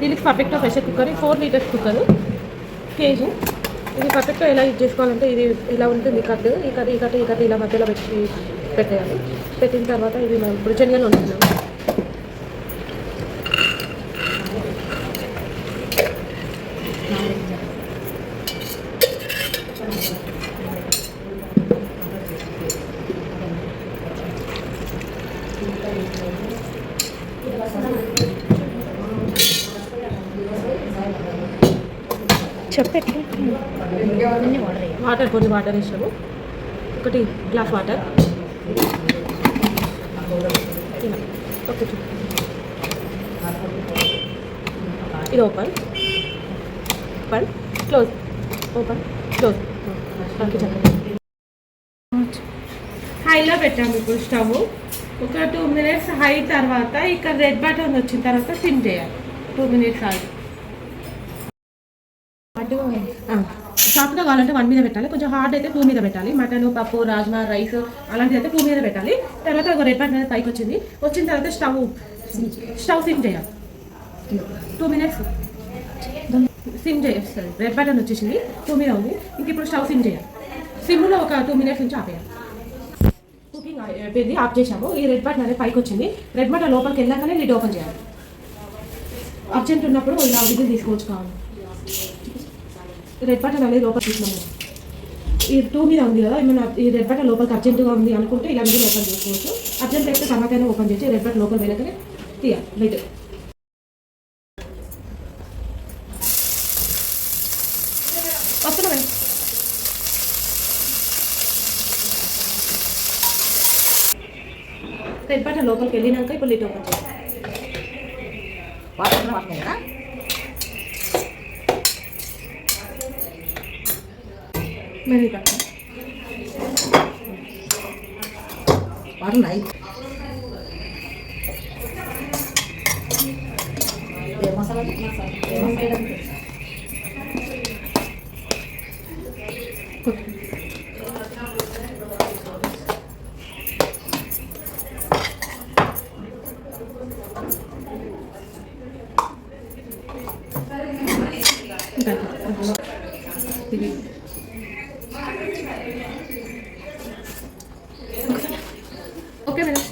దీనికి perfect pressure cooker 4 litres cooker KG. ఇది పర్ఫెక్ట్గా ఎలా యూజ్ చేసుకోవాలంటే ఇది ఇలా ఉంటుంది కట్ ఈ కట్ ఇలా మధ్యలో పెట్టేయాలి. పెట్టిన తర్వాత ఇది మనం ఇప్పుడు శనగలు వండుతున్నాము. చెప్పెట్టు కొన్ని వాటర్ వేసాము. 1 గ్లాస్ వాటర్. ఓకే, ఇది ఓపెన్ క్లోజ్ హైలో పెట్టాము. ఇప్పుడు స్టవ్ ఒక 2 మినిట్స్ హై తర్వాత ఇక్కడ రెడ్ బటన్ వచ్చిన తర్వాత సిమ్ చేయాలి. 2 మినిట్స్ ఆగి సాఫ్ట్గా కావాలంటే 1 మీద పెట్టాలి. కొంచెం హార్డ్ అయితే 2 మీద పెట్టాలి. మటన్, పప్పు, రాజ్మా, రైస్ అలాంటిది అయితే 2 మీద పెట్టాలి. తర్వాత ఒక రెడ్ బటన్ అనేది పైకి వచ్చిన తర్వాత స్టవ్ సిమ్ చేయాలి. 2 మినిట్స్ సిమ్ చేయాలి. రెడ్ బటన్ వచ్చేసింది, 2 మీద ఉంది. ఇంక ఇప్పుడు స్టవ్ సిమ్ చేయాలి. సిమ్లో ఒక 2 మినిట్స్ నుంచి ఆపేయాలి. కుకింగ్ అయిపోయింది, ఆఫ్ చేసాము. ఈ రెడ్ బటన్ అనేది పైకి వచ్చింది. రెడ్ బటన్ లోపలికి వెళ్ళాకనే లిడ్ ఓపెన్ చేయాలి. అర్జెంట్ ఉన్నప్పుడు ఇలా విజిల్ తీసుకోవచ్చు. కావాలి రెడ్ బటన్ అనేది లోపల తీసుకున్నాము. ఈ 2 మీద ఉంది కదా, ఏమైనా ఈ రెడ్ బటన్ లోపలికి అర్జెంటుగా ఉంది అనుకుంటే ఇలా విజిల్ ఓపెన్ చేసుకోవచ్చు. అర్జెంట్ అయితే తర్వాతైనా ఓపెన్ చేసి రెడ్ బటన్ లోపల వెళ్ళకనే తీయాలి. లిడ్ వస్తున్నాం. రెడ్ బటన్ లోపలికి వెళ్ళినాక ఇప్పుడు లిడ్ ఓపెన్ చేయాలి. మెరీ పక్కన ఓకే మేడం.